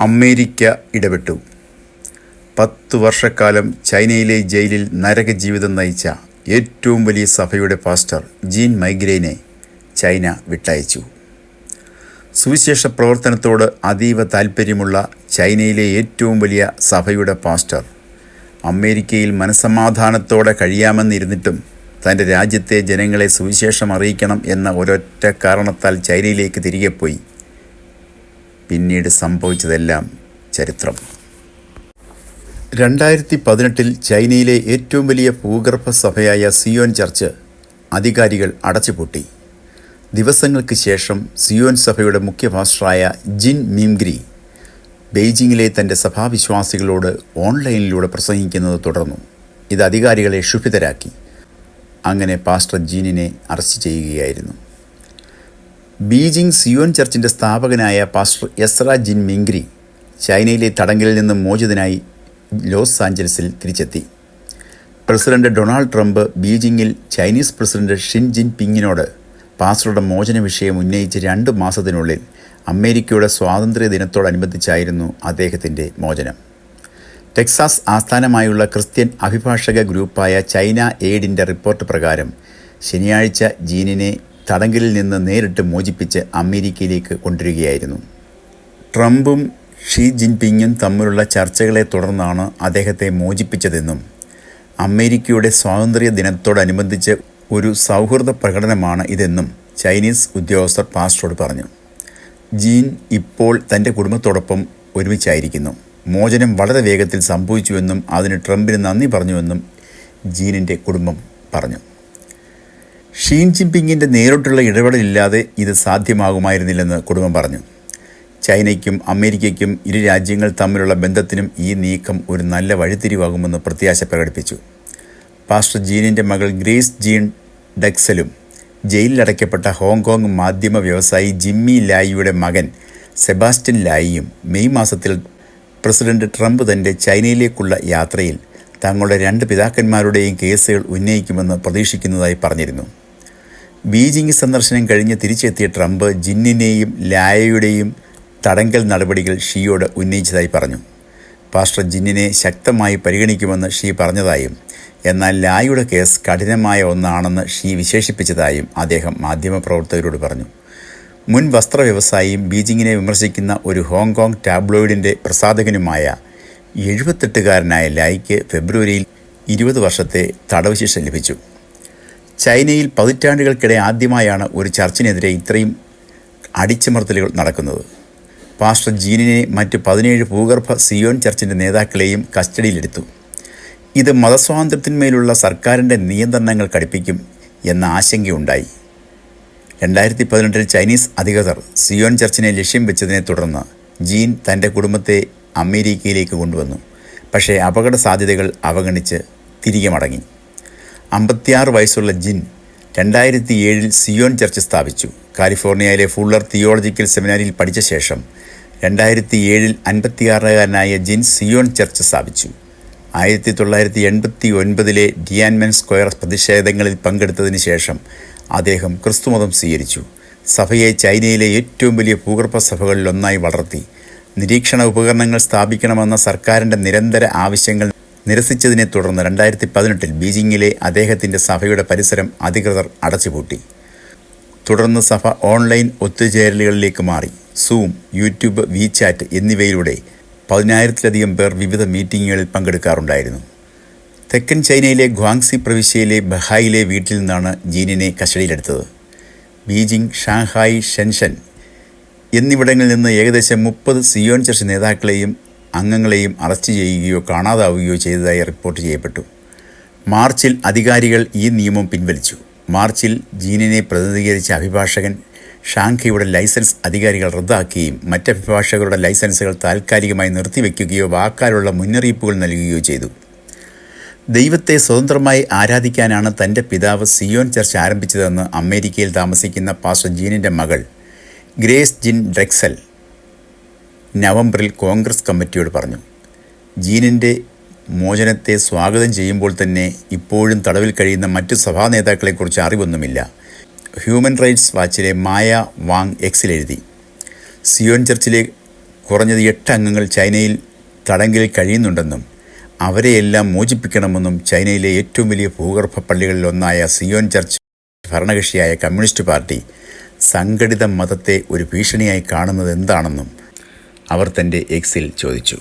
America ഇടപെട്ടു. 10 വർഷക്കാലം ചൈനയിലെ ജയിലിൽ നരകജീവിതം നയിച്ച ഏറ്റവും വലിയ സഭയുടെ പാസ്റ്റർ ജീൻ മൈഗ്രേനെ ചൈന വിട്ടയച്ചു. സുവിശേഷ പ്രവർത്തനത്തോട് അതീവ താൽപ്പര്യമുള്ള ചൈനയിലെ ഏറ്റവും വലിയ സഭയുടെ പാസ്റ്റർ അമേരിക്കയിൽ മനസ്സമാധാനത്തോടെ കഴിയാമെന്നിരുന്നിട്ടും തൻ്റെ രാജ്യത്തെ ജനങ്ങളെ സുവിശേഷം അറിയിക്കണം എന്ന ഒരൊറ്റ കാരണത്താൽ ചൈനയിലേക്ക് തിരികെ പോയി. പിന്നീട് സംഭവിച്ചതെല്ലാം ചരിത്രം. 2018 ചൈനയിലെ ഏറ്റവും വലിയ ഭൂഗർഭ സഭയായ സിയോൻ ചർച്ച് അധികാരികൾ അടച്ചുപൂട്ടി. ദിവസങ്ങൾക്ക് ശേഷം സിയോൻ സഭയുടെ മുഖ്യ പാസ്റ്ററായ ജിൻ മിംഗ്രി ബെയ്ജിങ്ങിലെ തൻ്റെ സഭാവിശ്വാസികളോട് ഓൺലൈനിലൂടെ പ്രസംഗിക്കുന്നത് തുടർന്നു. ഇത് അധികാരികളെ ക്ഷുഭിതരാക്കി. അങ്ങനെ പാസ്റ്റർ ജീനിനെ അറസ്റ്റ് ചെയ്യുകയായിരുന്നു. ബീജിംഗ് സിയോൻ ചർച്ചിൻ്റെ സ്ഥാപകനായ പാസ്റ്റർ എസ്ര ജിൻ മിംഗ്രി ചൈനയിലെ തടങ്കലിൽ നിന്ന് മോചിതനായി ലോസ് ആഞ്ചലസിൽ തിരിച്ചെത്തി. പ്രസിഡന്റ് ഡൊണാൾഡ് ട്രംപ് ബീജിംഗിൽ ചൈനീസ് പ്രസിഡന്റ് ഷിൻ ജിൻ പിങ്ങിനോട് പാസ്റ്ററുടെ മോചന വിഷയം ഉന്നയിച്ച് 2 മാസത്തിനുള്ളിൽ അമേരിക്കയുടെ സ്വാതന്ത്ര്യ ദിനത്തോടനുബന്ധിച്ചായിരുന്നു അദ്ദേഹത്തിൻ്റെ മോചനം. ടെക്സാസ് ആസ്ഥാനമായുള്ള ക്രിസ്ത്യൻ അഭിഭാഷക ഗ്രൂപ്പായ ചൈന എയ്ഡിൻ്റെ റിപ്പോർട്ട് പ്രകാരം ശനിയാഴ്ച ജീനിനെ തടങ്കലിൽ നിന്ന് നേരിട്ട് മോചിപ്പിച്ച് അമേരിക്കയിലേക്ക് കൊണ്ടുവരികയായിരുന്നു. ട്രംപും ഷീ ജിൻപിങ്ങും തമ്മിലുള്ള ചർച്ചകളെ തുടർന്നാണ് അദ്ദേഹത്തെ മോചിപ്പിച്ചതെന്നും അമേരിക്കയുടെ സ്വാതന്ത്ര്യ ദിനത്തോടനുബന്ധിച്ച് ഒരു സൗഹൃദ പ്രകടനമാണ് ഇതെന്നും ചൈനീസ് ഉദ്യോഗസ്ഥർ പാസ്റ്ററോട് പറഞ്ഞു. ജീൻ ഇപ്പോൾ തൻ്റെ കുടുംബത്തോടൊപ്പം ഒരുമിച്ചായിരിക്കുന്നു. മോചനം വളരെ വേഗത്തിൽ സംഭവിച്ചുവെന്നും അതിന് ട്രംപിന് നന്ദി പറഞ്ഞുവെന്നും ജീനിൻ്റെ കുടുംബം പറഞ്ഞു. ഷീ ജിൻപിങ്ങിൻ്റെ നേരിട്ടുള്ള ഇടപെടലില്ലാതെ ഇത് സാധ്യമാകുമായിരുന്നില്ലെന്ന് കുടുംബം പറഞ്ഞു. ചൈനയ്ക്കും അമേരിക്കയ്ക്കും ഇരു രാജ്യങ്ങൾ തമ്മിലുള്ള ബന്ധത്തിനും ഈ നീക്കം ഒരു നല്ല വഴിത്തിരിവാകുമെന്ന് പ്രത്യാശ പ്രകടിപ്പിച്ചു. പാസ്റ്റർ ജീനിൻ്റെ മകൾ ഗ്രേസ് ജീൻ ഡെക്സലും ജയിലിലടയ്ക്കപ്പെട്ട ഹോങ്കോങ് മാധ്യമ വ്യവസായി ജിമ്മി ലായിയുടെ മകൻ സെബാസ്റ്റ്യൻ ലായിയും മെയ് മാസത്തിൽ പ്രസിഡന്റ് ട്രംപ് തൻ്റെ ചൈനയിലേക്കുള്ള യാത്രയിൽ തങ്ങളുടെ 2 പിതാക്കന്മാരുടെയും കേസുകൾ ഉന്നയിക്കുമെന്ന് പ്രതീക്ഷിക്കുന്നതായി പറഞ്ഞിരുന്നു. ബീജിംഗ് സന്ദർശനം കഴിഞ്ഞ് തിരിച്ചെത്തിയ ട്രംപ് ജിന്നിനെയും ലായയുടെയും തടങ്കൽ നടപടികൾ ഷീയോട് ഉന്നയിച്ചതായി പറഞ്ഞു. പാസ്റ്റർ ജിന്നിനെ ശക്തമായി പരിഗണിക്കുമെന്ന് ഷീ പറഞ്ഞതായും എന്നാൽ ലായുടെ കേസ് കഠിനമായ ഒന്നാണെന്ന് ഷീ വിശേഷിപ്പിച്ചതായും അദ്ദേഹം മാധ്യമപ്രവർത്തകരോട് പറഞ്ഞു. മുൻ വസ്ത്ര വ്യവസായിയും ബീജിങ്ങിനെ വിമർശിക്കുന്ന ഒരു ഹോങ്കോങ് ടാബ്ലോയിഡിൻ്റെ പ്രസാധകനുമായ 78-കാരനായ ലായിക്ക് ഫെബ്രുവരിയിൽ 20 വർഷത്തെ തടവ് ശിക്ഷ ലഭിച്ചു. ചൈനയിൽ പതിറ്റാണ്ടുകൾക്കിടെ ആദ്യമായാണ് ഒരു ചർച്ചിനെതിരെ ഇത്രയും അടിച്ചമർത്തലുകൾ നടക്കുന്നത്. പാസ്റ്റർ ജീനിനെ മറ്റ് 17 ഭൂഗർഭ സിയോൻ ചർച്ചിൻ്റെ നേതാക്കളെയും കസ്റ്റഡിയിലെടുത്തു. ഇത് മതസ്വാതന്ത്ര്യത്തിന്മേലുള്ള സർക്കാരിൻ്റെ നിയന്ത്രണങ്ങൾ കടുപ്പിക്കും എന്ന ആശങ്കയുണ്ടായി. 2018 ചൈനീസ് അധികൃതർ സിയോൻ ചർച്ചിനെ ലക്ഷ്യം വെച്ചതിനെ തുടർന്ന് ജീൻ തൻ്റെ കുടുംബത്തെ അമേരിക്കയിലേക്ക് കൊണ്ടുവന്നു. പക്ഷേ അപകട സാധ്യതകൾ അവഗണിച്ച് തിരികെ മടങ്ങി. 56 വയസ്സുള്ള ജിൻ 2007 സിയോൻ ചർച്ച് സ്ഥാപിച്ചു. കാലിഫോർണിയയിലെ ഫുള്ളർ തിയോളജിക്കൽ സെമിനാരിയിൽ പഠിച്ച ശേഷം 2007 56-കാരനായ ജിൻ സിയോൻ ചർച്ച് സ്ഥാപിച്ചു. 1989 ടിയാൻമെൻ സ്ക്വയർ പ്രതിഷേധങ്ങളിൽ പങ്കെടുത്തതിന് ശേഷം അദ്ദേഹം ക്രിസ്തുമതം സ്വീകരിച്ചു. സഭയെ ചൈനയിലെ ഏറ്റവും വലിയ ഭൂഗർഭ സഭകളിലൊന്നായി വളർത്തി. നിരീക്ഷണ ഉപകരണങ്ങൾ സ്ഥാപിക്കണമെന്ന സർക്കാരിൻ്റെ നിരന്തര ആവശ്യങ്ങൾ നിരസിച്ചതിനെ തുടർന്ന് 2018 ബീജിംഗിലെ അദ്ദേഹത്തിൻ്റെ സഭയുടെ പരിസരം അധികൃതർ അടച്ചുപൂട്ടി. തുടർന്ന് സഭ ഓൺലൈൻ ഒത്തുചേരലുകളിലേക്ക് മാറി. സൂം, യൂട്യൂബ്, വീചാറ്റ് എന്നിവയിലൂടെ 10,000-ലധികം പേർ വിവിധ മീറ്റിങ്ങുകളിൽ പങ്കെടുക്കാറുണ്ടായിരുന്നു. തെക്കൻ ചൈനയിലെ ഗ്വാങ്സി പ്രവിശ്യയിലെ ബഹായിലെ വീട്ടിൽ നിന്നാണ് ജീനിനെ കസ്റ്റഡിയിലെടുത്തത്. ബീജിംഗ്, ഷാങ്ഹായ്, ഷെൻഷൻ എന്നിവിടങ്ങളിൽ നിന്ന് ഏകദേശം 30 സിയോൻ ചർച്ച് നേതാക്കളെയും അംഗങ്ങളെയും അറസ്റ്റ് ചെയ്യുകയോ കാണാതാവുകയോ ചെയ്തതായി റിപ്പോർട്ട് ചെയ്യപ്പെട്ടു. മാർച്ചിൽ അധികാരികൾ ഈ നിയമം പിൻവലിച്ചു. മാർച്ചിൽ ജീനിനെ പ്രതിനിധീകരിച്ച അഭിഭാഷകൻ ഷാങ്ഹായുടെ ലൈസൻസ് അധികാരികൾ റദ്ദാക്കുകയും മറ്റ് അഭിഭാഷകരുടെ ലൈസൻസുകൾ താൽക്കാലികമായി നിർത്തിവെക്കുകയോ വാക്കാലുള്ള മുന്നറിയിപ്പുകൾ നൽകുകയോ ചെയ്തു. ദൈവത്തെ സ്വതന്ത്രമായി ആരാധിക്കാനാണ് തൻ്റെ പിതാവ് സിയോൻ ചർച്ച് ആരംഭിച്ചതെന്ന് അമേരിക്കയിൽ താമസിക്കുന്ന പാസ്റ്റർ ജീനിൻ്റെ മകൾ ഗ്രേസ് ജിൻ ഡ്രെക്സൽ നവംബറിൽ കോൺഗ്രസ് കമ്മിറ്റിയോട് പറഞ്ഞു. ജീനിൻ്റെ മോചനത്തെ സ്വാഗതം ചെയ്യുമ്പോൾ തന്നെ ഇപ്പോഴും തടവിൽ കഴിയുന്ന മറ്റു സഭാ നേതാക്കളെക്കുറിച്ച് അറിവൊന്നുമില്ല. ഹ്യൂമൻ റൈറ്റ്സ് വാച്ചിലെ മായ വാങ് എക്സിൽ എഴുതി. സിയോൻ ചർച്ചിലെ കുറഞ്ഞത് 8 അംഗങ്ങൾ ചൈനയിൽ തടങ്കലിൽ കഴിയുന്നുണ്ടെന്നും അവരെയെല്ലാം മോചിപ്പിക്കണമെന്നും ചൈനയിലെ ഏറ്റവും വലിയ ഭൂഗർഭ പള്ളികളിലൊന്നായ സിയോൻ ചർച്ച് ഭരണകക്ഷിയായ കമ്മ്യൂണിസ്റ്റ് പാർട്ടി സംഘടിത മതത്തെ ഒരു ഭീഷണിയായി കാണുന്നത് എന്താണെന്നും അവർ തൻ്റെ എക്സിൽ ചോദിച്ചു.